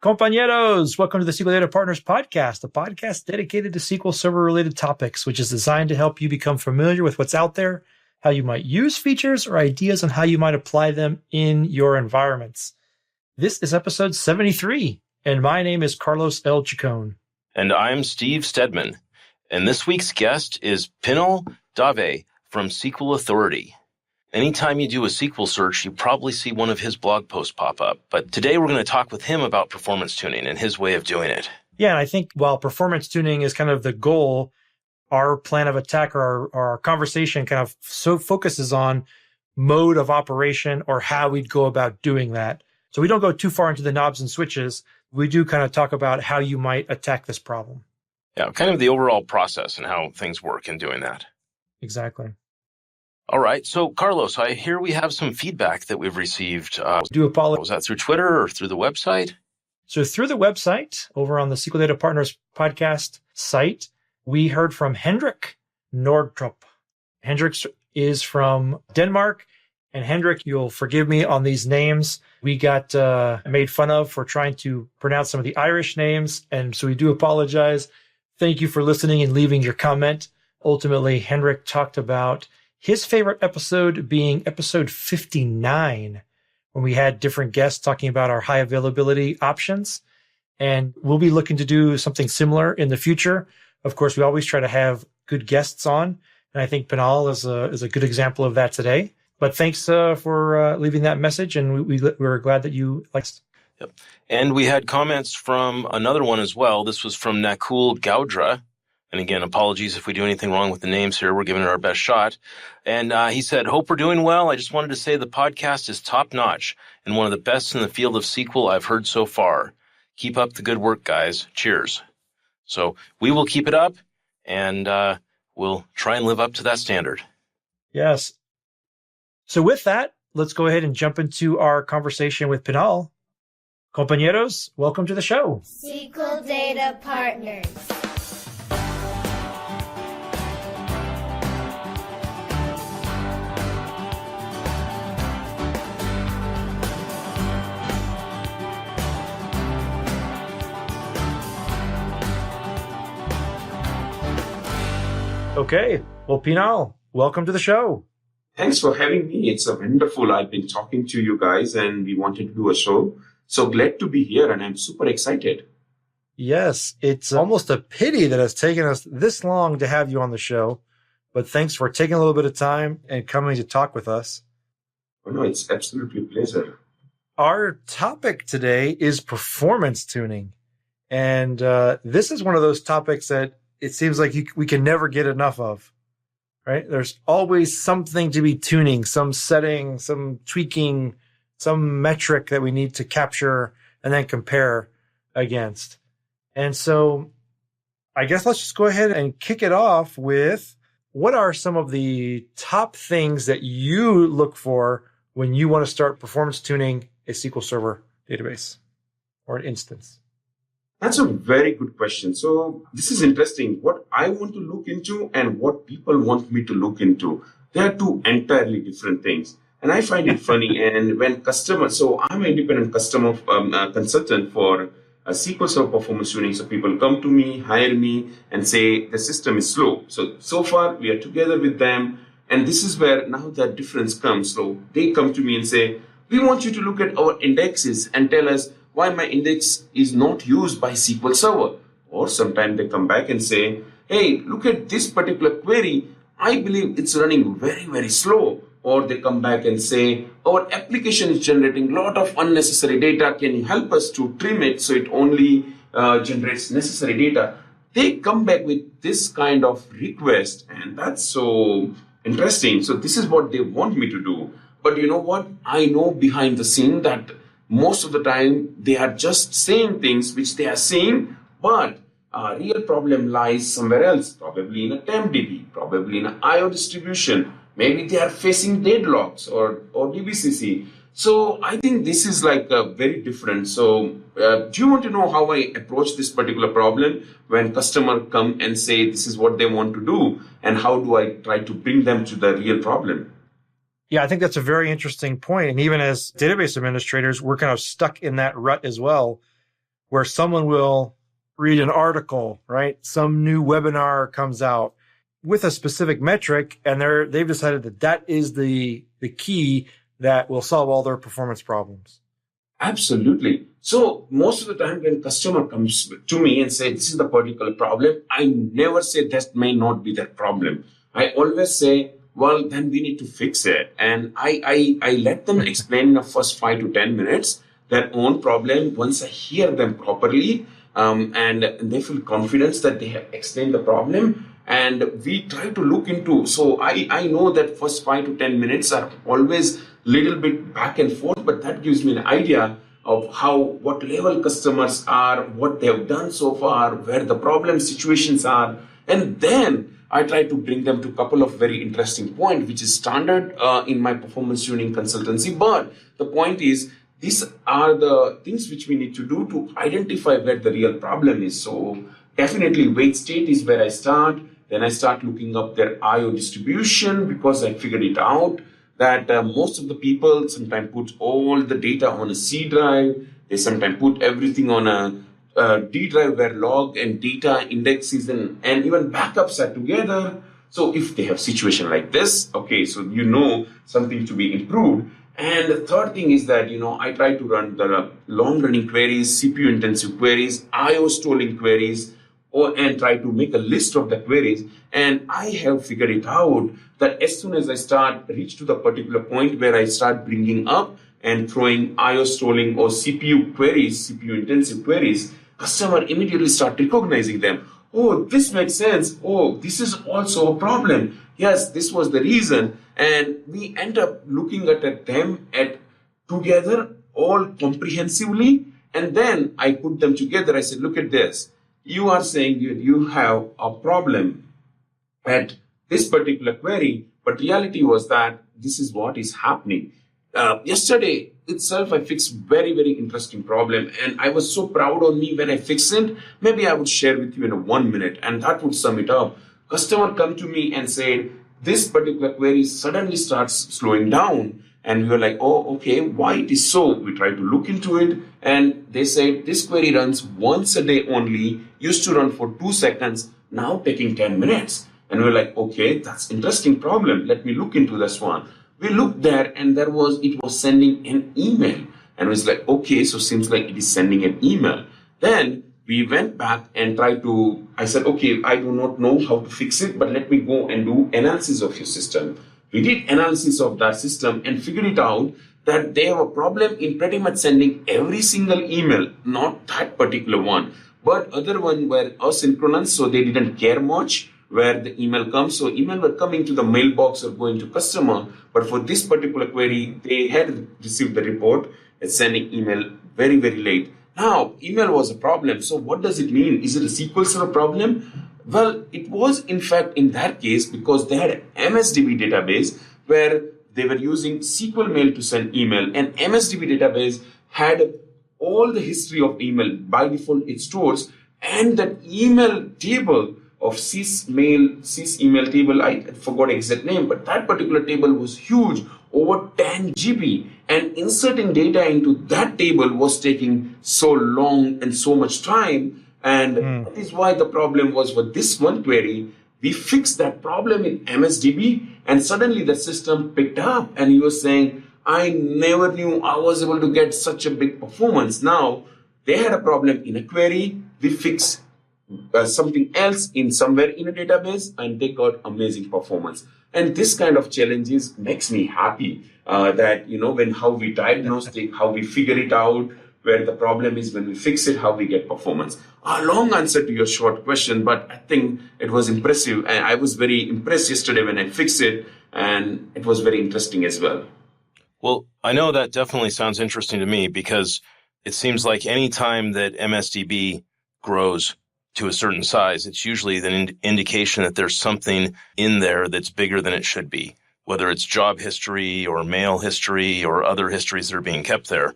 Compañeros, welcome to the SQL Data Partners podcast, a podcast dedicated to SQL Server-related topics, which is designed to help you become familiar with what's out there, how you might use features, or ideas on how you might apply them in your environments. This is episode 73, and my name is Carlos L. Chacon. And I'm Steve Stedman. And this week's guest is Pinal Dave from SQL Authority. Anytime you do a SQL search, you probably see one of his blog posts pop up. But today we're going to talk with him about performance tuning and his way of doing it. Yeah, and I think while performance tuning is kind of the goal, our plan of attack or our conversation kind of so focuses on mode of operation or how we'd go about doing that. So we don't go too far into the knobs and switches. We do kind of talk about how you might attack this problem. Yeah, kind of the overall process and how things work in doing that. Exactly. All right. So, Carlos, I hear we have some feedback that we've received. Do apologize. Was that through Twitter or through the website? So through the website, over on the SQL Data Partners podcast site, we heard from Hendrik Nordtrup. Hendrik is from Denmark. And Hendrik, you'll forgive me on these names. We got made fun of for trying to pronounce some of the Irish names. And so we do apologize. Thank you for listening and leaving your comment. Ultimately, Hendrik talked about his favorite episode being episode 59, when we had different guests talking about our high availability options. And we'll be looking to do something similar in the future. Of course, we always try to have good guests on. And I think Pinal is a good example of that today. But thanks for leaving that message. And we're glad that you liked it. Yep. And we had comments from another one as well. This was from Nakul Gaudra. And again, apologies if we do anything wrong with the names here. We're giving it our best shot. And he said, hope we're doing well. I just wanted to say the podcast is top-notch and one of the best in the field of SQL I've heard so far. Keep up the good work, guys. Cheers. So we will keep it up, and we'll try and live up to that standard. Yes. So with that, let's go ahead and jump into our conversation with Pinal. Compañeros, welcome to the show. SQL Data Partners. Okay. Well, Pinal, welcome to the show. Thanks for having me. It's wonderful. I've been talking to you guys and we wanted to do a show. So glad to be here and I'm super excited. Yes, it's almost a pity that it's taken us this long to have you on the show. But thanks for taking a little bit of time and coming to talk with us. Oh, no, it's absolutely a pleasure. Our topic today is performance tuning. And this is one of those topics that it seems like we can never get enough of, right? There's always something to be tuning, some setting, some tweaking, some metric that we need to capture and then compare against. And so I guess let's just go ahead and kick it off with what are some of the top things that you look for when you want to start performance tuning a SQL Server database or an instance? That's a very good question. So this is interesting. What I want to look into and what people want me to look into, they are two entirely different things. And I find it funny. And when customers, so I'm an independent customer consultant for SQL Server performance tuning. So people come to me, hire me and say the system is slow. So far we are together with them. And this is where now the difference comes. So they come to me and say, we want you to look at our indexes and tell us why my index is not used by SQL Server. Or sometimes they come back and say, hey, look at this particular query. I believe it's running very, very slow. Or they come back and say, our application is generating a lot of unnecessary data. Can you help us to trim it so it only generates necessary data? They come back with this kind of request. And that's so interesting. So this is what they want me to do. But you know what? I know behind the scene that most of the time they are just saying things which they are saying, but real problem lies somewhere else, probably in a TempDB, probably in an IO distribution. Maybe they are facing deadlocks or DBCC. So I think this is like very different. So do you want to know how I approach this particular problem when customer come and say this is what they want to do, and how do I try to bring them to the real problem? Yeah, I think that's a very interesting point. And even as database administrators, we're kind of stuck in that rut as well. where someone will read an article, right? Some new webinar comes out with a specific metric, and they've decided that is the key that will solve all their performance problems. Absolutely. So most of the time when customer comes to me and say, this is the particular problem, I never say that may not be that problem. I always say, well, then we need to fix it. And I let them explain in the first 5 to 10 minutes their own problem. Once I hear them properly, and they feel confidence that they have explained the problem, and we try to look into. So I know that first 5 to 10 minutes are always little bit back and forth, but that gives me an idea of what level customers are, what they have done so far, where the problem situations are. And then I try to bring them to a couple of very interesting points, which is standard in my performance tuning consultancy. But the point is, these are the things which we need to do to identify where the real problem is. So definitely weight state is where I start. Then I start looking up their IO distribution, because I figured it out that most of the people sometimes put all the data on a C drive. They sometimes put everything on a D drive where log and data indexes and even backups are together. So if they have situation like this, okay, so something to be improved. And the third thing is that, I try to run the long running queries, CPU intensive queries, IO stalling queries, and try to make a list of the queries. And I have figured it out that as soon as I reach to the particular point where I start bringing up and throwing IO stalling or CPU queries, CPU intensive queries, customer immediately start recognizing them. Oh, this makes sense. Oh, this is also a problem. Yes, this was the reason. And we end up looking at them together all comprehensively. And then I put them together. I said, look at this. You are saying you have a problem at this particular query, but reality was that this is what is happening. Yesterday itself, I fixed very, very interesting problem, and I was so proud on me when I fixed it. Maybe I would share with you in 1 minute, and that would sum it up. Customer come to me and said, this particular query suddenly starts slowing down. And we were like, oh, okay, why it is so? We tried to look into it, and they said this query runs once a day only, used to run for 2 seconds, now taking 10 minutes. And we're like, okay, that's interesting problem. Let me look into this one. We looked there, and it was sending an email. And it was like, okay, so seems like it is sending an email. Then we went back and I said, okay, I do not know how to fix it, but let me go and do analysis of your system. We did analysis of that system and figured it out that they have a problem in pretty much sending every single email, not that particular one, but other one were asynchronous, so they didn't care much where the email comes. So email were coming to the mailbox or going to customer, but for this particular query, they had received the report and sending email very, very late. Now, email was a problem. So what does it mean? Is it a SQL Server problem? Well, it was in fact in that case because they had an MSDB database where they were using SQL mail to send email, and MSDB database had all the history of email. By default, it stores, and that email table of sys email table, I forgot exact name, but that particular table was huge, over 10 GB, and inserting data into that table was taking so long and so much time. And that is why the problem was for this one query. We fixed that problem in MSDB, and suddenly the system picked up, and he was saying, I never knew I was able to get such a big performance. Now, they had a problem in a query. We fixed something else in somewhere in a database, and they got amazing performance. And this kind of challenges makes me happy that, how we diagnose it, how we figure it out, where the problem is, when we fix it, how we get performance. A long answer to your short question, but I think it was impressive. And I was very impressed yesterday when I fixed it, and it was very interesting as well. Well, I know that definitely sounds interesting to me, because it seems like any time that MSDB grows to a certain size, it's usually an indication that there's something in there that's bigger than it should be, whether it's job history or mail history or other histories that are being kept there.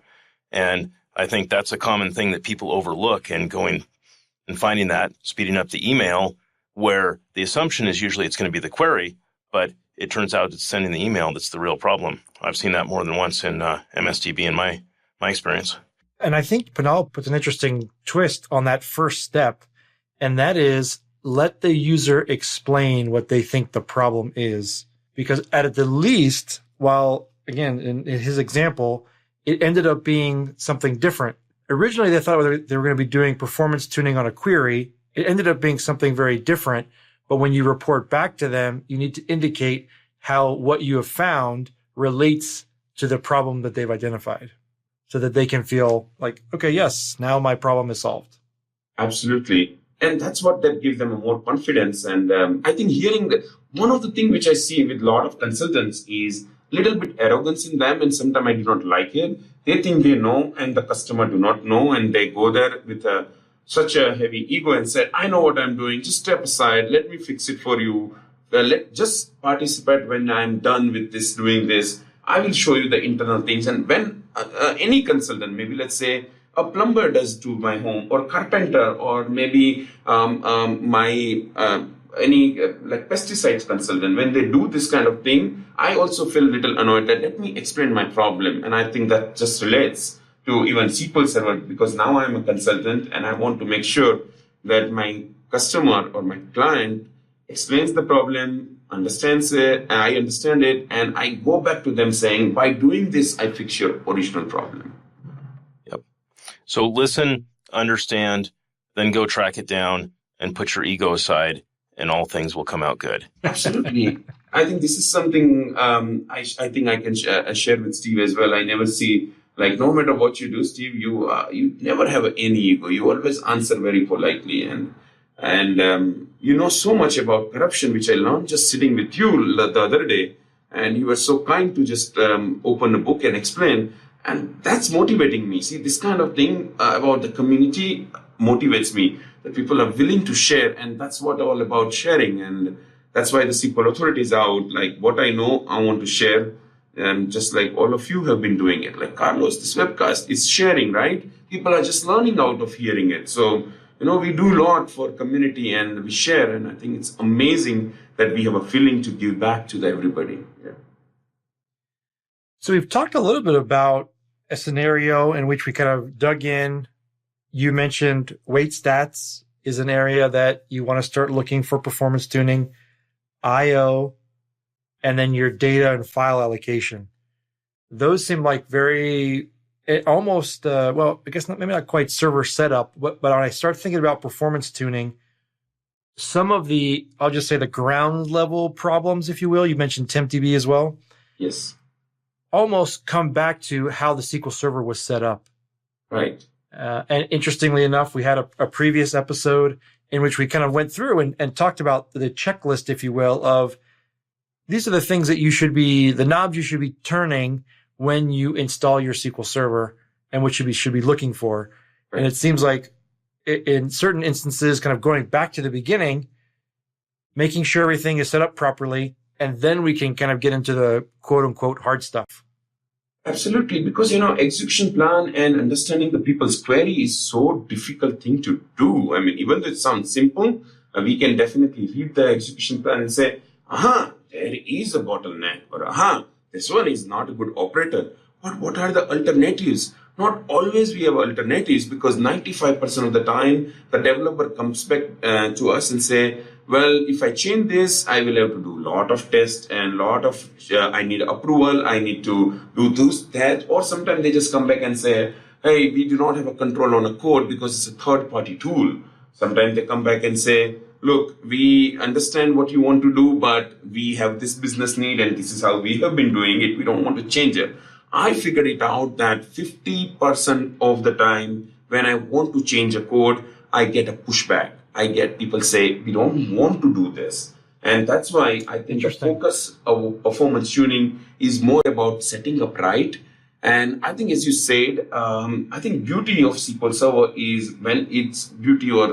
And I think that's a common thing that people overlook, and going and finding that, speeding up the email, where the assumption is usually it's going to be the query, but it turns out it's sending the email that's the real problem. I've seen that more than once in MSDB in my experience. And I think Pinal puts an interesting twist on that first step, and that is let the user explain what they think the problem is. Because at the least, while, again, in his example, it ended up being something different. Originally, they thought they were going to be doing performance tuning on a query. It ended up being something very different. But when you report back to them, you need to indicate how what you have found relates to the problem that they've identified so that they can feel like, okay, yes, now my problem is solved. Absolutely. And that's what that gives them more confidence. And I think hearing that, one of the things which I see with a lot of consultants is little bit arrogance in them, and sometimes I do not like it. They think they know and the customer do not know, and they go there with such a heavy ego and say, I know what I'm doing, just step aside, let me fix it for you. Just participate when I'm done with this, doing this. I will show you the internal things. And when any consultant, maybe let's say a plumber does to my home, or carpenter, or maybe like pesticides consultant, when they do this kind of thing, I also feel a little annoyed that let me explain my problem. And I think that just relates to even SQL Server, because now I'm a consultant and I want to make sure that my customer or my client explains the problem, understands it, and I understand it, and I go back to them saying, by doing this, I fix your original problem. Yep. So listen, understand, then go track it down and put your ego aside, and all things will come out good. Absolutely. I think this is something I think I can share with Steve as well. I never see, like, no matter what you do, Steve, you never have any ego. You always answer very politely, and you know so much about corruption, which I learned just sitting with you the other day. And you were so kind to just open a book and explain. And that's motivating me. See, this kind of thing about the community motivates me, that people are willing to share. And that's what all about sharing. And that's why the SQL Authority is out. Like, what I know, I want to share. And just like all of you have been doing it. Like Carlos, this webcast is sharing, right? People are just learning out of hearing it. So, we do a lot for community and we share. And I think it's amazing that we have a feeling to give back to everybody. Yeah. So we've talked a little bit about a scenario in which we kind of dug in. You mentioned weight stats is an area that you want to start looking for performance tuning, IO, and then your data and file allocation. Those seem like very, almost, I guess maybe not quite server setup, but when I start thinking about performance tuning, some of the, I'll just say the ground level problems, if you will, you mentioned TempDB as well. Yes. Almost come back to how the SQL Server was set up. Right. And interestingly enough, we had a previous episode in which we kind of went through and talked about the checklist, if you will, of these are the things that the knobs you should be turning when you install your SQL Server and what you should be looking for. Right. And it seems like in certain instances, kind of going back to the beginning, making sure everything is set up properly, and then we can kind of get into the quote unquote hard stuff. Absolutely, because execution plan and understanding the people's query is so difficult thing to do. I mean, even though it sounds simple, we can definitely read the execution plan and say, there is a bottleneck, or this one is not a good operator. But what are the alternatives? Not always we have alternatives, because 95% of the time the developer comes back to us and say, well, if I change this, I will have to do a lot of tests and I need approval. I need to do this, that. Or sometimes they just come back and say, hey, we do not have a control on a code because it's a third-party tool. Sometimes they come back and say, look, we understand what you want to do, but we have this business need and this is how we have been doing it. We don't want to change it. I figured it out that 50% of the time when I want to change a code, I get a pushback. I get people say, we don't want to do this. And that's why I think the focus of performance tuning is more about setting up right. And I think, as you said, I think beauty of SQL Server is when it's beauty or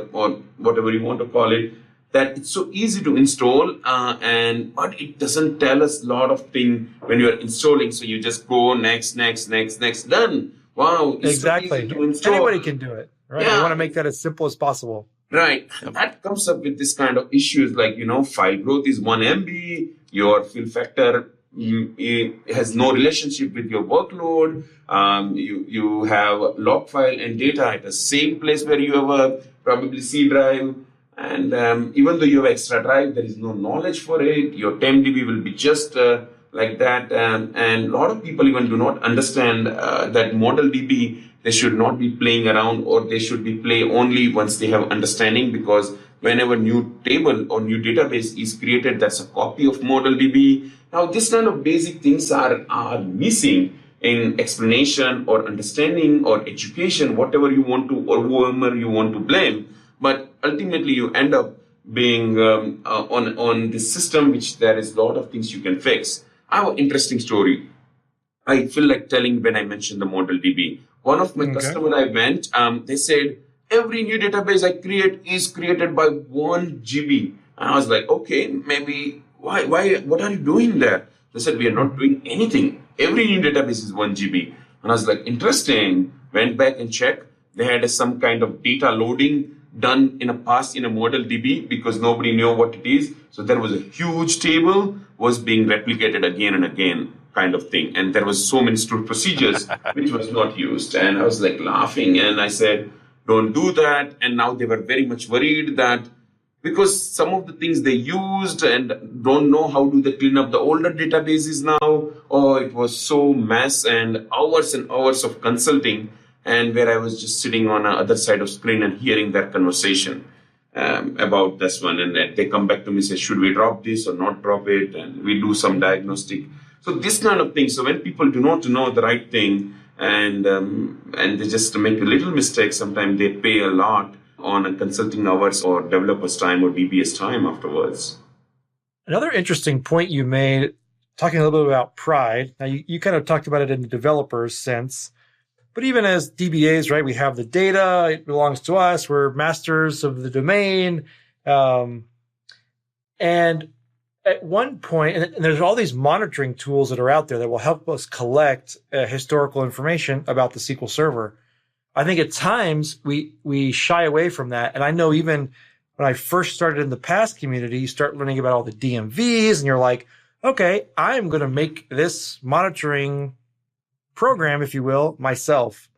whatever you want to call it, that it's so easy to install, but it doesn't tell us a lot of things when you're installing. So you just go next, done. Wow. It's exactly. So easy to install. Anybody can do it, right? Yeah. You want to make that as simple as possible. Right. That comes up with this kind of issues like, file growth is 1 MB, your fill factor it has no relationship with your workload. You have log file and data at the same place where you have a probably C drive. And even though you have extra drive, there is no knowledge for it. Your TempDB will be just like that. And a lot of people even do not understand that model DB, they should not be playing around, or they should be play only once they have understanding, because whenever new table or new database is created, that's a copy of model DB. Now, this kind of basic things are missing in explanation or understanding or education, whatever you want to, or whoever you want to blame. But ultimately, you end up being on this system, which there is a lot of things you can fix. I have an interesting story. I feel like telling when I mentioned the model DB. One of my customer I went, they said, every new database I create is created by 1 GB. And I was like, okay, maybe, why, what are you doing there? They said, we are not doing anything. Every new database is 1 GB. And I was like, interesting. Went back and checked. They had some kind of data loading done in a past in a model DB because nobody knew what it is. So there was a huge table was being replicated again and again kind of thing. And there was so many stored procedures which was not used. And I was like laughing, and I said, don't do that. And now they were very much worried that because some of the things they used and don't know how do they clean up the older databases now. Oh, it was so mess and hours of consulting, and where I was just sitting on the other side of screen and hearing their conversation about this one. And they come back to me and say, should we drop this or not drop it? And we do some diagnostic. So this kind of thing. So when people do not know the right thing and they just make a little mistake, sometimes they pay a lot on a consulting hours or developer's time or DBS time afterwards. Another interesting point you made, talking a little bit about pride. Now, you kind of talked about it in the developer's sense, but even as DBAs, right, we have the data, it belongs to us, we're masters of the domain. And at one point, and there's all these monitoring tools that are out there that will help us collect historical information about the SQL Server. I think at times we shy away from that. And I know even when I first started in the PASS community, you start learning about all the DMVs and you're like, okay, I'm going to make this monitoring program, if you will, myself.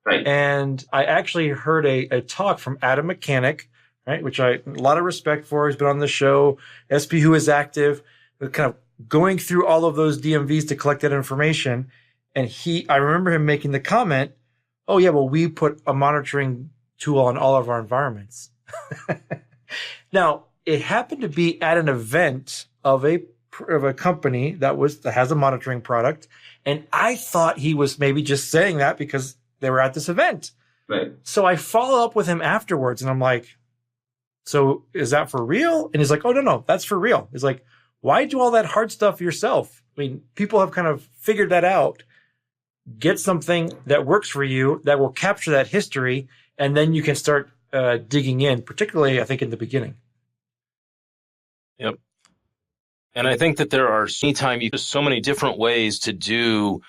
Right. And I actually heard a talk from Adam Mechanic, right, which I a lot of respect for. He's been on the show, SP Who Is Active, kind of going through all of those DMVs to collect that information. And I remember him making the comment, oh yeah, well, we put a monitoring tool on all of our environments. Now, it happened to be at an event of a company that has a monitoring product. And I thought he was maybe just saying that because they were at this event. Right. So I follow up with him afterwards and I'm like, so is that for real? And he's like, oh, no, that's for real. He's like, why do all that hard stuff yourself? I mean, people have kind of figured that out. Get something that works for you that will capture that history, and then you can start digging in, particularly, I think, in the beginning. Yep. And I think that there are so many different ways to do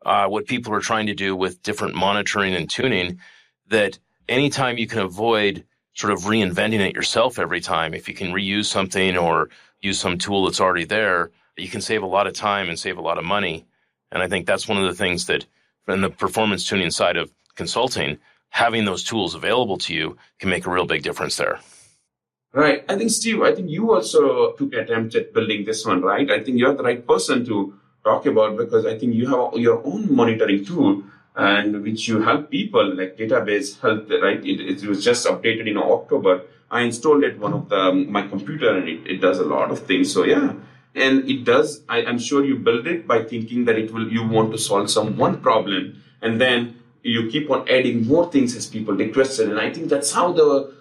what people are trying to do with different monitoring and tuning, that anytime you can avoid sort of reinventing it yourself every time, if you can reuse something or use some tool that's already there, you can save a lot of time and save a lot of money. And I think that's one of the things that in the performance tuning side of consulting, having those tools available to you can make a real big difference there. Right. I think, Steve, you also took an attempt at building this one, right? I think you're the right person to talk about, because I think you have your own monitoring tool and which you help people like database health, right? It was just updated in October. I installed it on my computer and it does a lot of things. So yeah. And it does, I'm sure you build it by thinking that you want to solve one problem, and then you keep on adding more things as people requested. And I think that's how the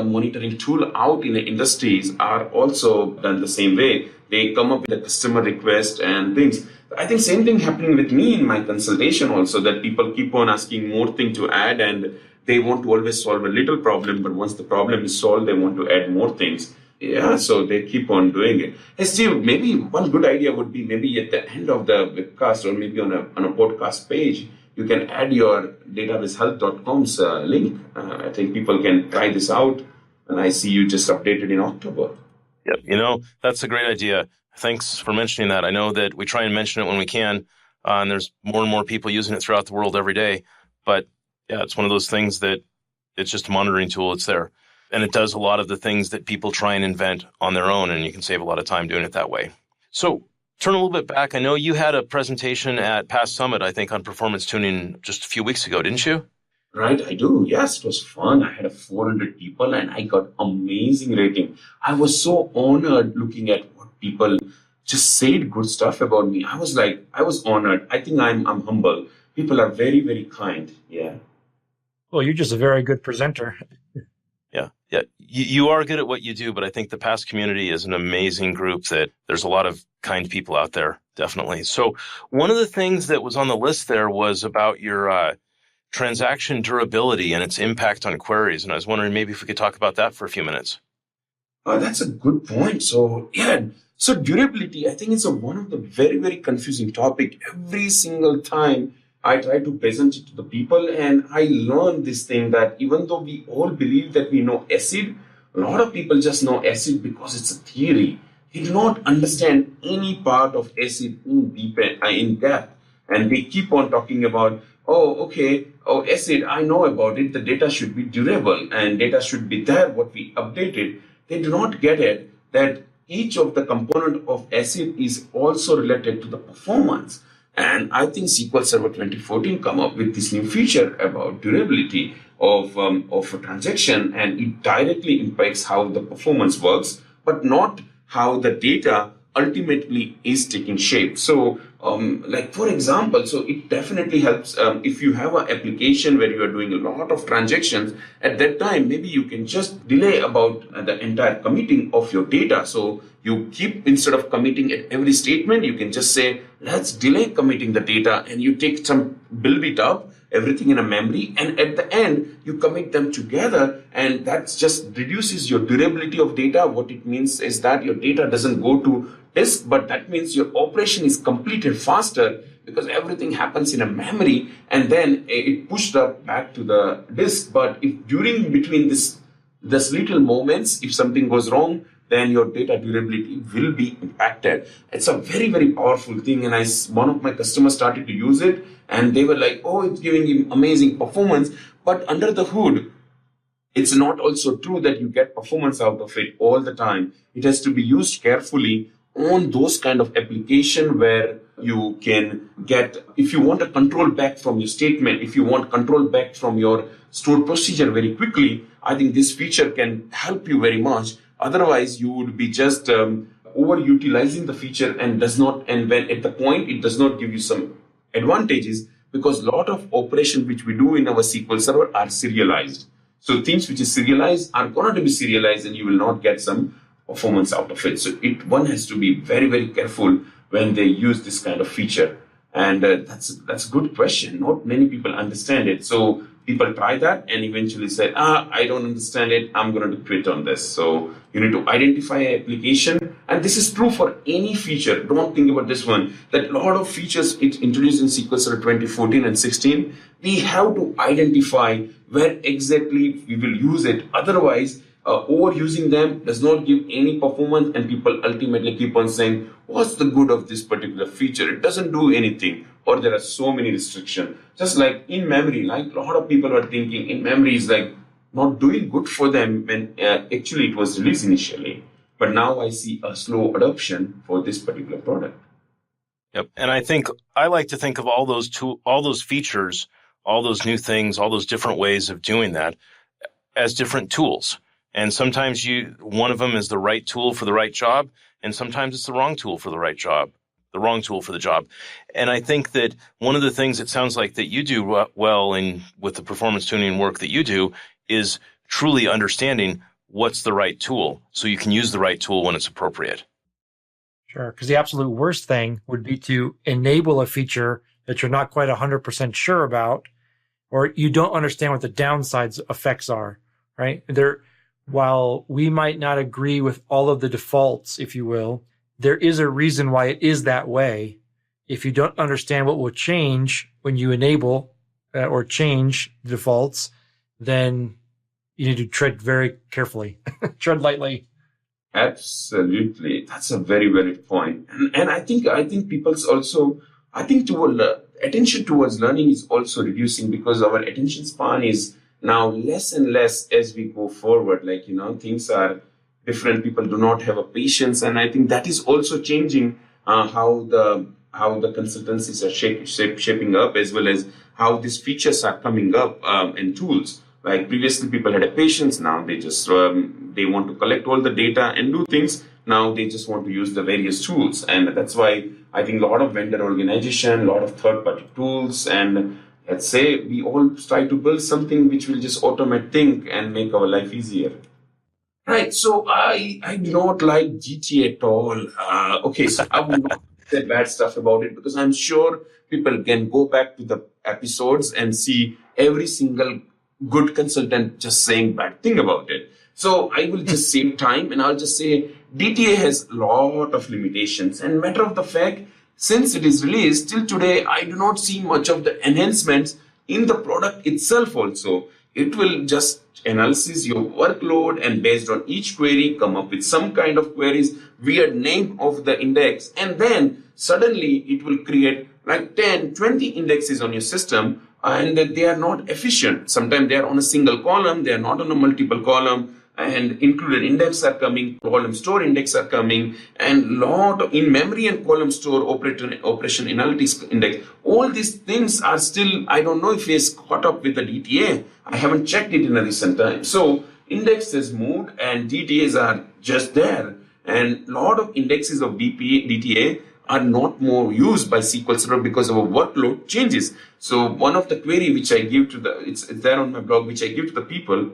monitoring tool out in the industries are also done the same way. They come up with a customer request and things. I think same thing happening with me in my consultation also, that people keep on asking more things to add, and they want to always solve a little problem, but once the problem is solved, they want to add more things. Yeah, so they keep on doing it. Hey, Steve, maybe one good idea would be maybe at the end of the webcast or maybe on a podcast page, you can add your databasehealth.com's link. I think people can try this out. And I see you just updated in October. Yep. That's a great idea. Thanks for mentioning that. I know that we try and mention it when we can, and there's more and more people using it throughout the world every day. But yeah, it's one of those things that it's just a monitoring tool. It's there. And it does a lot of the things that people try and invent on their own, and you can save a lot of time doing it that way. So turn a little bit back. I know you had a presentation at Past Summit, I think, on performance tuning just a few weeks ago, didn't you? Right, I do. Yes, it was fun. I had 400 people and I got amazing rating. I was so honored looking at what people just said good stuff about me. I was honored. I think I'm humble. People are very, very kind. Yeah. Well, you're just a very good presenter. Yeah. You are good at what you do, but I think the Past community is an amazing group that there's a lot of kind people out there, definitely. So one of the things that was on the list there was about your transaction durability and its impact on queries. And I was wondering maybe if we could talk about that for a few minutes. That's a good point. So, so durability, I think it's one of the very, very confusing topic. Every single time I try to present it to the people, and I learned this thing that even though we all believe that we know acid, a lot of people just know acid because it's a theory. They do not understand any part of acid in depth. And they keep on talking about, acid, I know about it. The data should be durable and data should be there, what we updated. They do not get it that each of the component of acid is also related to the performance. And I think SQL Server 2014 come up with this new feature about durability of a transaction, and it directly impacts how the performance works, but not how the data ultimately is taking shape. So, for example, so it definitely helps if you have an application where you are doing a lot of transactions. At that time, maybe you can just delay about the entire committing of your data. So you keep, instead of committing at every statement, you can just say, let's delay committing the data, and you take build it up, everything in a memory, and at the end, you commit them together, and that just reduces your durability of data. What it means is that your data doesn't go to disk, but that means your operation is completed faster because everything happens in a memory, and then it pushed up back to the disk. But if during between this little moments, if something goes wrong, then your data durability will be impacted. It's a very, very powerful thing. And one of my customers started to use it, and they were like, oh, it's giving him amazing performance. But under the hood, it's not also true that you get performance out of it all the time. It has to be used carefully on those kind of application where you can get, if you want a control back from your statement, if you want control back from your stored procedure very quickly, I think this feature can help you very much. Otherwise, you would be just overutilizing the feature and when at the point it does not give you some advantages, because a lot of operation which we do in our SQL Server are serialized. So things which is serialized are going to be serialized, and you will not get some performance out of it. So one has to be very, very careful when they use this kind of feature. And that's a good question. Not many people understand it. So people try that and eventually say, I don't understand it. I'm going to quit on this. So you need to identify an application. And this is true for any feature. Don't think about this one. That a lot of features it introduced in SQL Server 2014 and 16, we have to identify where exactly we will use it. Otherwise, overusing them does not give any performance, and people ultimately keep on saying, what's the good of this particular feature? It doesn't do anything, or there are so many restrictions. Just like in memory, like a lot of people are thinking in memory is like not doing good for them when actually it was released initially. But now I see a slow adoption for this particular product. Yep. And I like to think of all those features, all those new things, all those different ways of doing that as different tools. And sometimes one of them is the right tool for the right job, and sometimes it's the wrong tool for the right job, the wrong tool for the job. And I think that one of the things it sounds like that you do well with the performance tuning work that you do is truly understanding what's the right tool so you can use the right tool when it's appropriate. Sure, because the absolute worst thing would be to enable a feature that you're not quite 100% sure about, or you don't understand what the downsides effects are, right? While we might not agree with all of the defaults, if you will, there is a reason why it is that way. If you don't understand what will change when you enable or change the defaults, then you need to tread very carefully, tread lightly. Absolutely. That's a very valid point. And I think people's also, attention towards learning is also reducing because our attention span is now less and less as we go forward. Like, things are different. People do not have a patience. And I think that is also changing how the consultancies are shaping up, as well as how these features are coming up and tools. Like previously, people had a patience. Now they just they want to collect all the data and do things. Now they just want to use the various tools, and that's why I think a lot of vendor organization, a lot of third-party tools, and let's say we all try to build something which will just automate things and make our life easier. Right. So I do not like GTA at all. Okay, so I will not say bad stuff about it because I'm sure people can go back to the episodes and see every single good consultant just saying bad thing about it. So I will just save time and I'll just say DTA has a lot of limitations. And matter of the fact, since it is released till today, I do not see much of the enhancements in the product itself also. It will just analyze your workload and based on each query, come up with some kind of queries, weird name of the index. And then suddenly it will create like 10, 20 indexes on your system and they are not efficient. Sometimes they are on a single column, they are not on a multiple column, and included index are coming, column store index are coming, and lot of in-memory and column store operation analytics index. All these things are still, I don't know if it's caught up with the DTA. I haven't checked it in a recent time. So index has moved and DTAs are just there. And a lot of indexes of DTA are not more used by SQL Server because our workload changes. So one of the query which I give to it's there on my blog, which I give to the people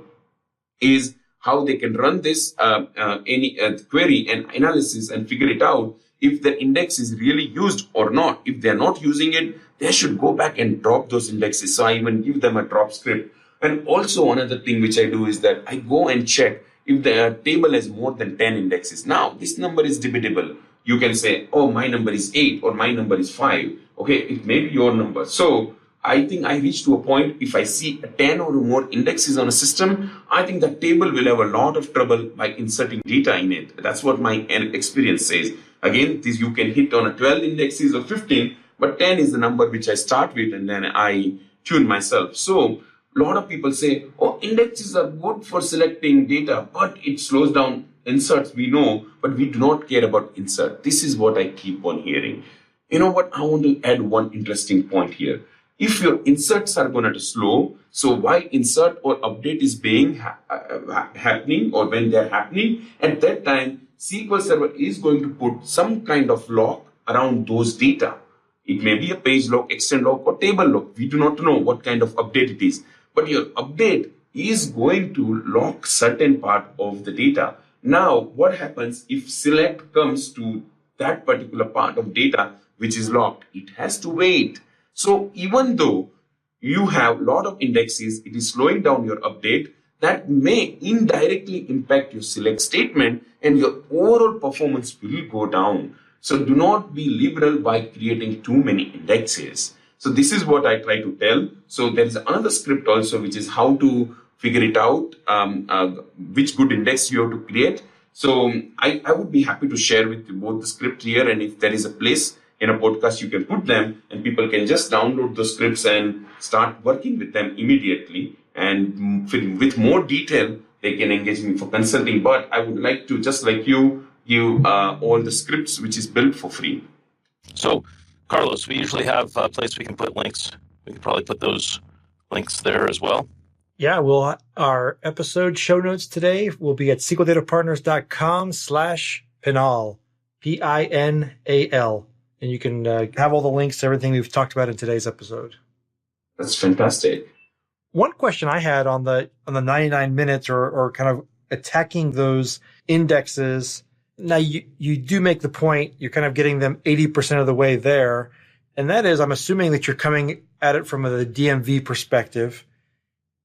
is how they can run this any query and analysis and figure it out if the index is really used or not. If they're not using it, they should go back and drop those indexes. So I even give them a drop script. And also another thing which I do is that I go and check if the table has more than 10 indexes. Now, this number is debatable. You can say, oh, my number is 8 or my number is 5. Okay, it may be your number. So I think I reach to a point, if I see 10 or more indexes on a system, I think the table will have a lot of trouble by inserting data in it. That's what my experience says. Again, this you can hit on a 12 indexes or 15, but 10 is the number which I start with and then I tune myself. So a lot of people say, oh, indexes are good for selecting data, but it slows down inserts, we know, but we do not care about insert. This is what I keep on hearing. You know what? I want to add one interesting point here. If your inserts are going to slow, so while insert or update is being happening or when they're happening, at that time, SQL Server is going to put some kind of lock around those data. It may be a page lock, extend lock, or table lock. We do not know what kind of update it is. But your update is going to lock certain part of the data. Now, what happens if select comes to that particular part of data which is locked? It has to wait. So even though you have a lot of indexes, it is slowing down your update. That may indirectly impact your select statement and your overall performance will go down. So do not be liberal by creating too many indexes. So this is what I try to tell. So there is another script also, which is how to figure it out, which good index you have to create. So I would be happy to share with you both the script here, and if there is a place in a podcast, you can put them and people can just download the scripts and start working with them immediately. And with more detail, they can engage me for consulting. But I would like to, just like you, give all the scripts which is built for free. So, Carlos, we usually have a place we can put links. We could probably put those links there as well. Yeah, well, our episode show notes today will be at SQLDataPartners.com/Pinal, Pinal. And you can have all the links to everything we've talked about in today's episode. That's fantastic. One question I had on the 99 minutes or kind of attacking those indexes. Now, you do make the point, you're kind of getting them 80% of the way there. And that is, I'm assuming that you're coming at it from the DMV perspective.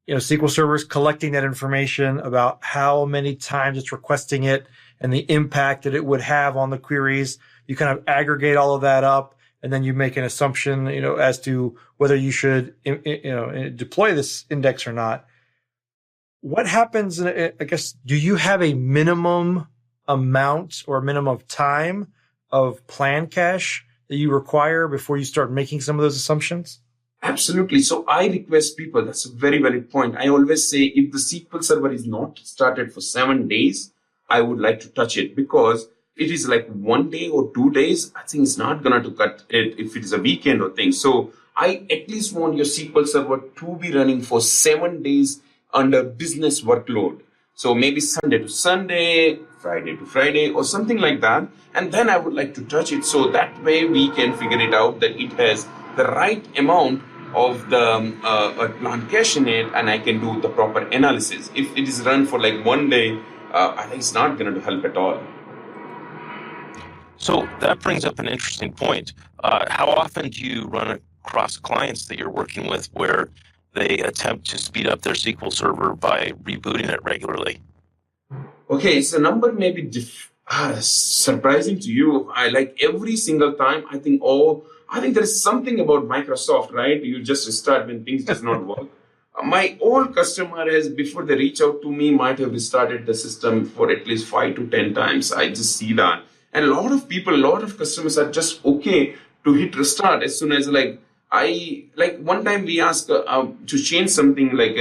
SQL Server is collecting that information about how many times it's requesting it and the impact that it would have on the queries. You kind of aggregate all of that up, and then you make an assumption, as to whether you should, deploy this index or not. What happens? I guess, do you have a minimum amount or minimum of time of plan cache that you require before you start making some of those assumptions? Absolutely. So I request people, that's a very valid point. I always say if the SQL server is not started for 7 days, I would like to touch it, because it is like 1 day or 2 days. I think it's not going to cut it if it is a weekend or thing. So I at least want your SQL server to be running for 7 days under business workload. So maybe Sunday to Sunday, Friday to Friday, or something like that. And then I would like to touch it, so that way we can figure it out that it has the right amount of the plant cache in it, and I can do the proper analysis. If it is run for like 1 day, I think it's not going to help at all. So that brings up an interesting point. How often do you run across clients that you're working with where they attempt to speed up their SQL server by rebooting it regularly? Okay, so number may be surprising to you. I like every single time. I think there is something about Microsoft, right? You just restart when things does not work. My old customer has, before they reach out to me, might have restarted the system for at least 5 to 10 times. I just see that. And a lot of customers are just okay to hit restart as soon as one time we asked to change something like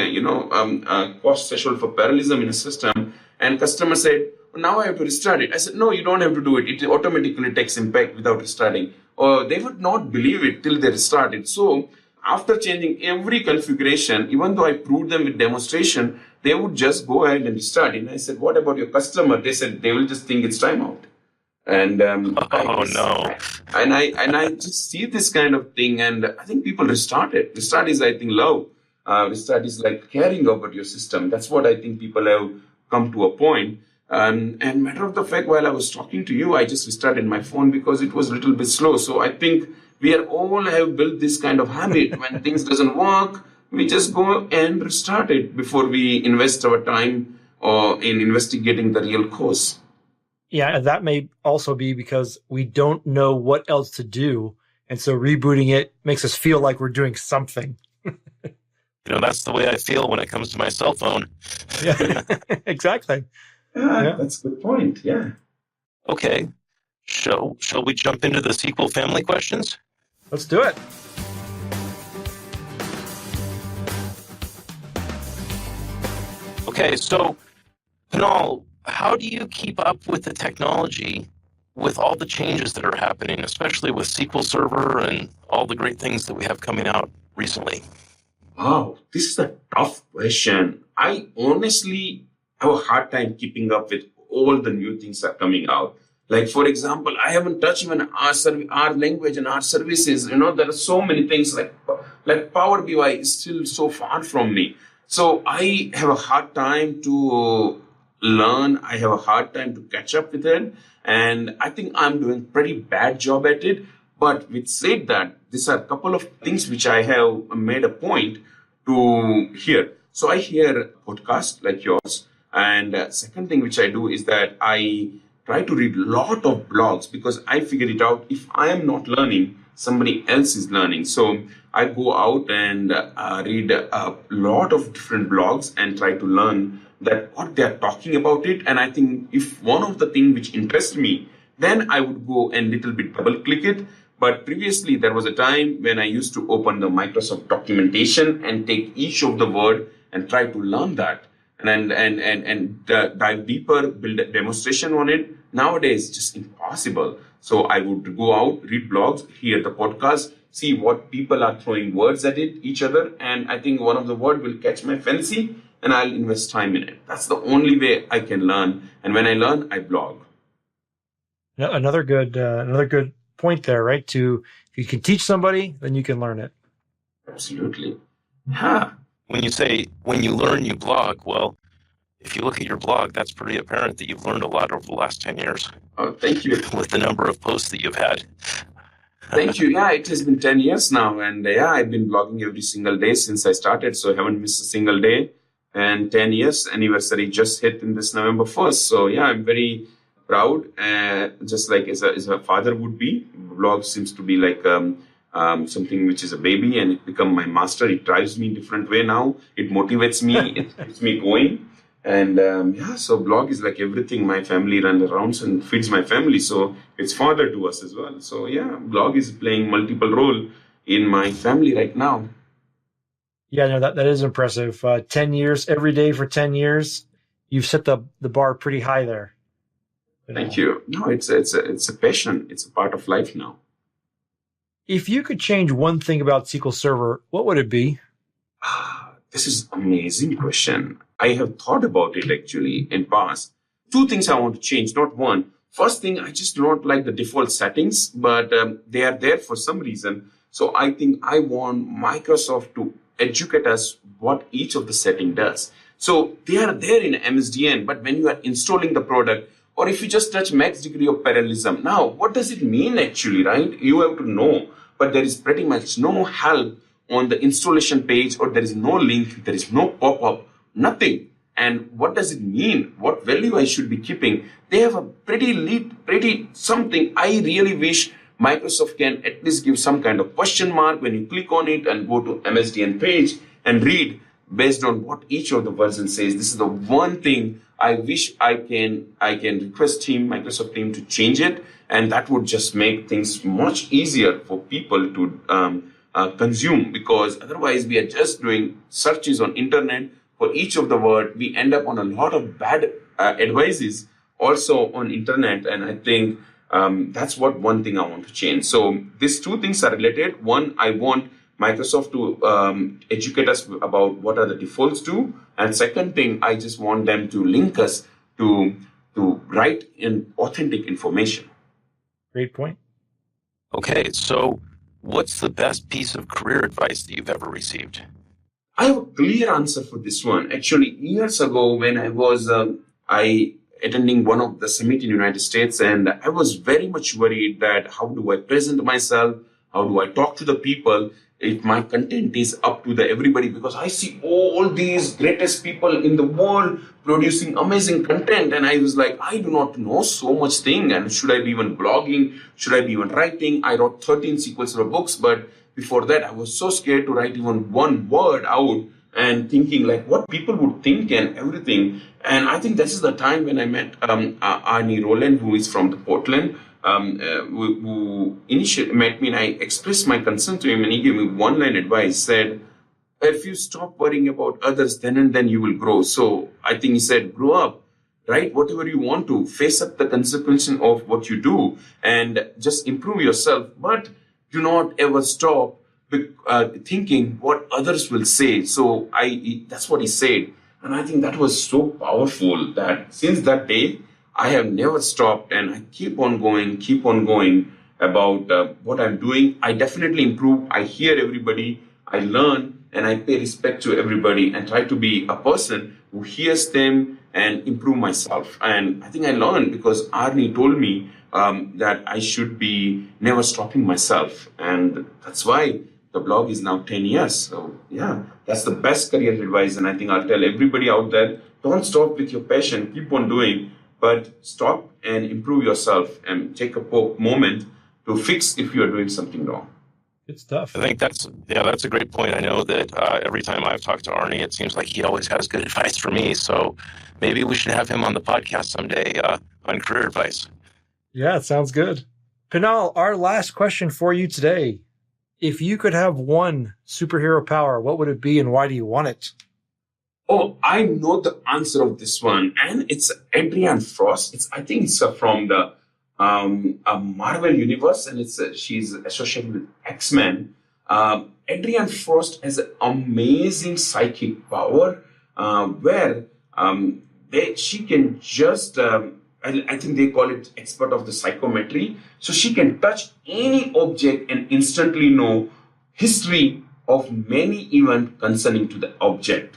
cost threshold for parallelism in a system, and customer said, now I have to restart it. I said, no, you don't have to do it. It automatically takes impact without restarting. Or they would not believe it till they restart it. So after changing every configuration, even though I proved them with demonstration, they would just go ahead and restart it. And I said, what about your customer? They said they will just think it's timeout. And I just see this kind of thing, and I think people restart it. Restart is, I think, love. Restart is like caring about your system. That's what I think people have come to a point. And matter of the fact, while I was talking to you, I just restarted my phone because it was a little bit slow. So I think we are all have built this kind of habit. When things doesn't work, we just go and restart it before we invest our time in investigating the real cause. Yeah, that may also be because we don't know what else to do. And so rebooting it makes us feel like we're doing something. That's the way I feel when it comes to my cell phone. Yeah, exactly. Yeah, that's a good point. Yeah. Okay. Shall we jump into the SQL family questions? Let's do it. Okay, so Pinal, how do you keep up with the technology with all the changes that are happening, especially with SQL Server and all the great things that we have coming out recently? Wow, this is a tough question. I honestly have a hard time keeping up with all the new things that are coming out. Like, for example, I haven't touched even our language and our services. There are so many things like Power BI is still so far from me. So I have a hard time to learn. I have a hard time to catch up with it. And I think I'm doing a pretty bad job at it. But with said that, these are a couple of things which I have made a point to hear. So I hear podcasts like yours. And second thing which I do is that I try to read a lot of blogs, because I figured it out. If I am not learning, somebody else is learning. So I go out and read a lot of different blogs and try to learn that what they are talking about it. And I think if one of the things which interests me, then I would go and little bit double click it. But previously there was a time when I used to open the Microsoft documentation and take each of the word and try to learn that. And dive deeper, build a demonstration on it. Nowadays, it's just impossible. So I would go out, read blogs, hear the podcast, see what people are throwing words at each other. And I think one of the words will catch my fancy and I'll invest time in it. That's the only way I can learn. And when I learn, I blog. Another good point there, right? If you can teach somebody, then you can learn it. Absolutely. Yeah. When you learn, you blog, well, if you look at your blog, that's pretty apparent that you've learned a lot over the last 10 years. Oh, thank you. With the number of posts that you've had. Thank you. Yeah, it has been 10 years now. And I've been blogging every single day since I started. So I haven't missed a single day. And 10 years anniversary just hit in this November 1st. So yeah, I'm very proud. Just like as a father would be. Blog seems to be like something which is a baby, and it become my master. It drives me in a different way now. It motivates me. It keeps me going. And so blog is like everything. My family runs around and feeds my family. So it's father to us as well. So yeah, blog is playing multiple role in my family right now. Yeah, no, that is impressive. 10 years, every day for 10 years. You've set the bar pretty high there. Thank you. No, it's a passion. It's a part of life now. If you could change one thing about SQL Server, what would it be? This is an amazing question. I have thought about it actually in past. Two things I want to change, not one. First thing, I just don't like the default settings, but they are there for some reason. So I think I want Microsoft to educate us what each of the setting does. So they are there in MSDN, but when you are installing the product, or if you just touch max degree of parallelism, now what does it mean actually, right? You have to know, but there is pretty much no help on the installation page, or there is no link, there is no pop-up, nothing. And what does it mean? What value I should be keeping? They have a pretty something. I really wish Microsoft can at least give some kind of question mark when you click on it and go to MSDN page and read based on what each of the versions says. This is the one thing I wish I can request Microsoft team to change it, and that would just make things much easier for people to consume, because otherwise we are just doing searches on internet for each of the word. We end up on a lot of bad advices also on internet, and I think that's one thing I want to change. So these two things are related. One, I want Microsoft to educate us about what are the defaults do, and second thing, I just want them to link us to write in authentic information. Great point. Okay, so what's the best piece of career advice that you've ever received? I have a clear answer for this one. Actually, years ago when I was attending one of the summit in the United States, and I was very much worried that how do I present myself? How do I talk to the people if my content is up to the everybody? Because I see all these greatest people in the world producing amazing content, and I was like, I do not know so much thing, and should I be even blogging? Should I be even writing? I wrote 13 SQL Server books, but before that I was so scared to write even one word out and thinking like what people would think and everything. And I think this is the time when I met Arnie Roland, who is from the Portland, who initially met me, and I expressed my concern to him, and he gave me one-line advice, said, if you stop worrying about others, then and then you will grow. So I think he said, grow up, write whatever you want to, face up the consequences of what you do, and just improve yourself. But do not ever stop thinking what others will say. So that's what he said. And I think that was so powerful that since that day, I have never stopped, and I keep on going about what I'm doing. I definitely improve. I hear everybody, I learn, and I pay respect to everybody and try to be a person who hears them and improve myself. And I think I learned because Arnie told me that I should be never stopping myself. And that's why the blog is now 10 years. So yeah, that's the best career advice. And I think I'll tell everybody out there, don't stop with your passion, keep on doing, but stop and improve yourself and take a moment to fix if you're doing something wrong. Good stuff. I think that's a great point. I know that every time I've talked to Arnie, it seems like he always has good advice for me. So maybe we should have him on the podcast someday on career advice. Yeah, it sounds good. Pinal, our last question for you today. If you could have one superhero power, what would it be and why do you want it? Oh, I know the answer of this one. And it's Adrienne Frost. I think it's from the Marvel universe, and she's associated with X-Men. Adrienne Frost has an amazing psychic power where she can just, I think they call it expert of the psychometry. So she can touch any object and instantly know history of many events concerning to the object.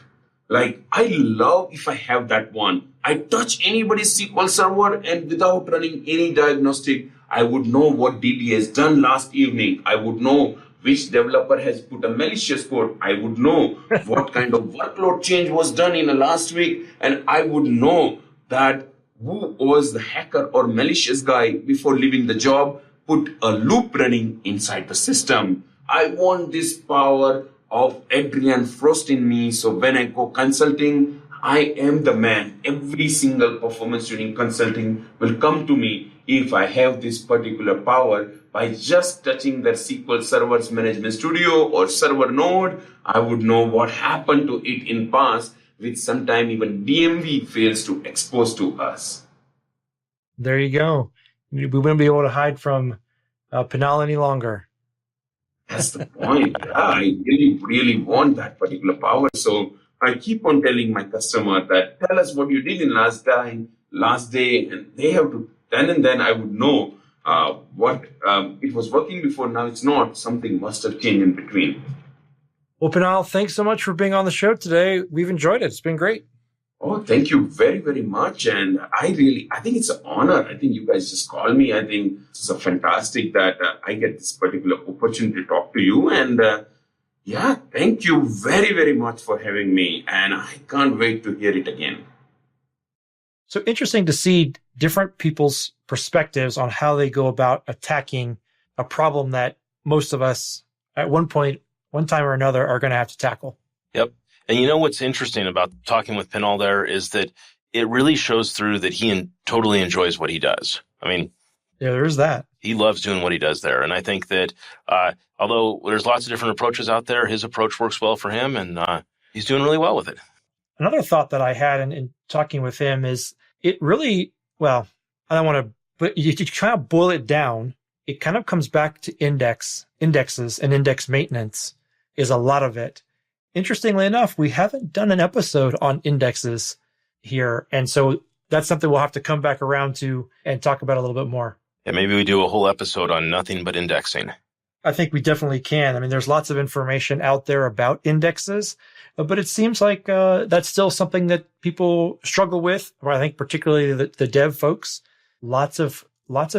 Like, I love if I have that one. I touch anybody's SQL server and without running any diagnostic, I would know what DB has done last evening. I would know which developer has put a malicious code. I would know what kind of workload change was done in the last week. And I would know that who was the hacker or malicious guy before leaving the job, put a loop running inside the system. I want this power of Adrienne Frost in me. So when I go consulting, I am the man. Every single performance tuning consulting will come to me if I have this particular power. By just touching their SQL Server's Management Studio or server node, I would know what happened to it in past, which sometime even DMV fails to expose to us. There you go. We wouldn't be able to hide from Pinal any longer. That's the point. Yeah, I really want that particular power. So I keep on telling my customer that tell us what you did in last day, and they have to. Then and then I would know what it was working before. Now it's not. Something must have changed in between. Well, Pinal, thanks so much for being on the show today. We've enjoyed it. It's been great. Oh, thank you very, very much. And I think it's an honor. I think you guys just called me. I think it's a fantastic that I get this particular opportunity to talk to you. And yeah, thank you very, very much for having me. And I can't wait to hear it again. So interesting to see different people's perspectives on how they go about attacking a problem that most of us at one point, one time or another, are going to have to tackle. Yep. And you know what's interesting about talking with Pinal there is that it really shows through that he totally enjoys what he does. I mean, yeah, there is that. He loves doing what he does there. And I think that although there's lots of different approaches out there, his approach works well for him, and he's doing really well with it. Another thought that I had in talking with him is it really, well, I don't want to, but you kind of boil it down. It kind of comes back to indexes and index maintenance is a lot of it. Interestingly enough, we haven't done an episode on indexes here. And so that's something we'll have to come back around to and talk about a little bit more. Yeah, maybe we do a whole episode on nothing but indexing. I think we definitely can. I mean, there's lots of information out there about indexes, but it seems like that's still something that people struggle with, or I think particularly the dev folks. Lots of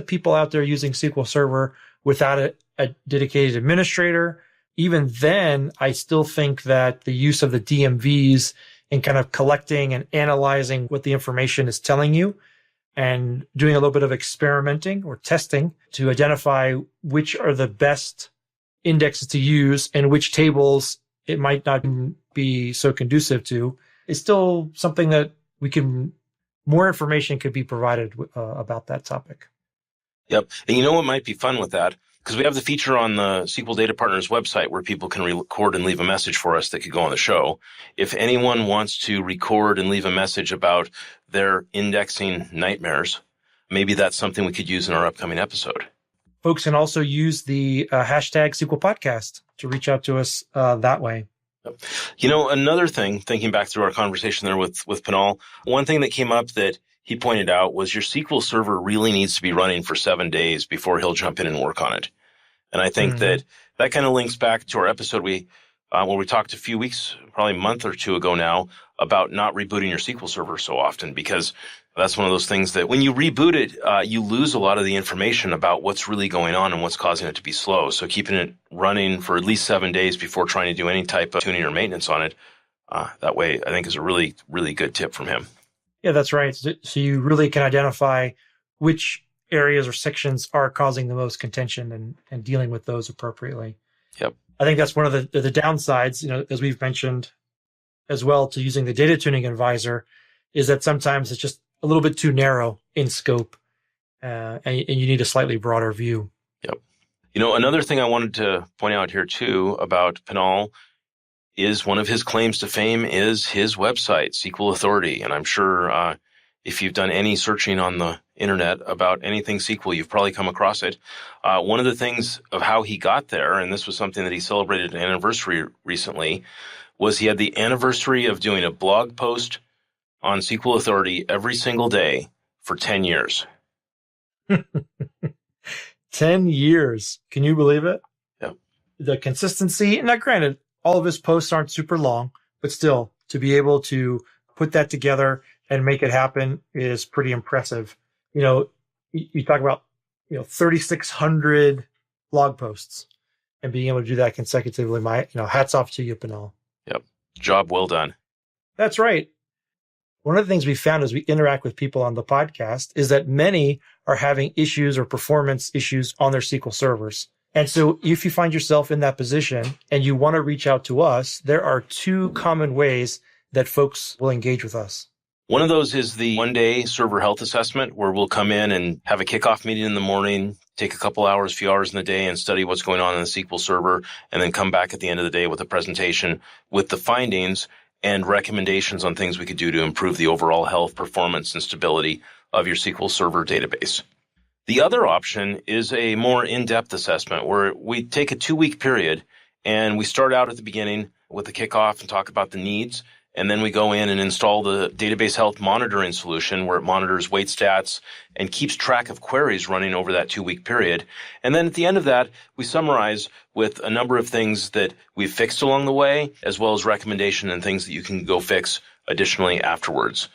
people out there using SQL Server without a dedicated administrator. Even then, I still think that the use of the DMVs and kind of collecting and analyzing what the information is telling you and doing a little bit of experimenting or testing to identify which are the best indexes to use and which tables it might not be so conducive to is still something that more information could be provided about that topic. Yep. And you know what might be fun with that? Because we have the feature on the SQL Data Partners website where people can record and leave a message for us that could go on the show. If anyone wants to record and leave a message about their indexing nightmares, maybe that's something we could use in our upcoming episode. Folks can also use the hashtag SQL Podcast to reach out to us that way. You know, another thing, thinking back through our conversation there with Pinal, one thing that came up that he pointed out was your SQL Server really needs to be running for 7 days before he'll jump in and work on it. And I think that kind of links back to our episode where we talked a few weeks, probably a month or two ago now, about not rebooting your SQL Server so often, because that's one of those things that when you reboot it, you lose a lot of the information about what's really going on and what's causing it to be slow. So keeping it running for at least 7 days before trying to do any type of tuning or maintenance on it, that way I think is a really, really good tip from him. Yeah, that's right. So you really can identify which areas or sections are causing the most contention and dealing with those appropriately. Yep. I think that's one of the downsides, as we've mentioned as well, to using the data tuning advisor, is that sometimes it's just a little bit too narrow in scope, and you need a slightly broader view. Yep. Another thing I wanted to point out here too about Pinal is one of his claims to fame is his website, SQL Authority. And I'm sure if you've done any searching on the internet about anything SQL, you've probably come across it. One of the things of how he got there, and this was something that he celebrated an anniversary recently, was he had the anniversary of doing a blog post on SQL Authority every single day for 10 years. 10 years. Can you believe it? Yep. The consistency, and now granted, all of his posts aren't super long, but still, to be able to put that together and make it happen is pretty impressive. You talk about 3,600 blog posts and being able to do that consecutively. Hats off to you, Pinal. Yep. Job well done. That's right. One of the things we found as we interact with people on the podcast is that many are having issues or performance issues on their SQL servers. And so if you find yourself in that position and you want to reach out to us, there are 2 common ways that folks will engage with us? One of those is the one-day server health assessment, where we'll come in and have a kickoff meeting in the morning, take a few hours in the day and study what's going on in the SQL Server, and then come back at the end of the day with a presentation with the findings and recommendations on things we could do to improve the overall health, performance, and stability of your SQL Server database. The other option is a more in-depth assessment where we take a 2-week period and we start out at the beginning with the kickoff and talk about the needs. And then we go in and install the database health monitoring solution where it monitors wait stats and keeps track of queries running over that 2-week period. And then at the end of that, we summarize with a number of things that we've fixed along the way, as well as recommendation and things that you can go fix additionally afterwards.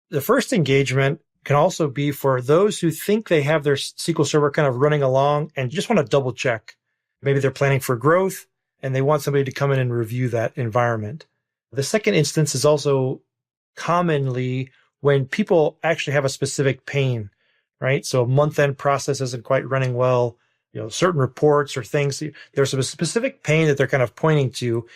The first engagement can also be for those who think they have their SQL Server kind of running along and just want to double check. Maybe they're planning for growth and they want somebody to come in and review that environment. The second instance is also commonly when people actually have a specific pain, right? So a month-end process isn't quite running well, certain reports or things. There's a specific pain that they're kind of pointing to.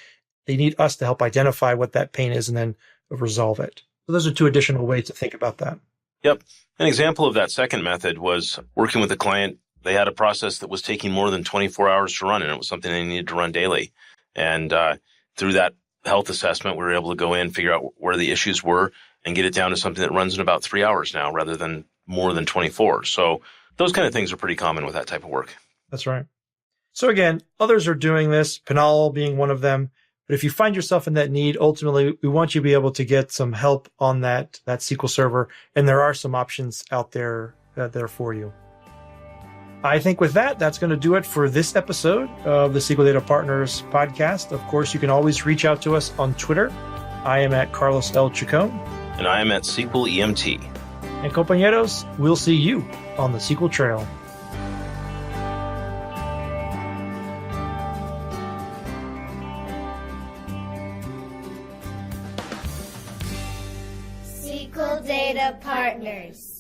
They need us to help identify what that pain is and then resolve it. So those are 2 additional ways to think about that. Yep. An example of that second method was working with a client. They had a process that was taking more than 24 hours to run, and it was something they needed to run daily. And through that health assessment, we were able to go in, figure out where the issues were, and get it down to something that runs in about 3 hours now rather than more than 24. So those kind of things are pretty common with that type of work. That's right. So again, others are doing this, Pinal being one of them. But if you find yourself in that need, ultimately, we want you to be able to get some help on that SQL Server. And there are some options out there for you. I think with that, that's going to do it for this episode of the SQL Data Partners podcast. Of course, you can always reach out to us on Twitter. I am at Carlos L. Chacon. And I am at SQL EMT. And compañeros, we'll see you on the SQL Trail. SQL Data Partners.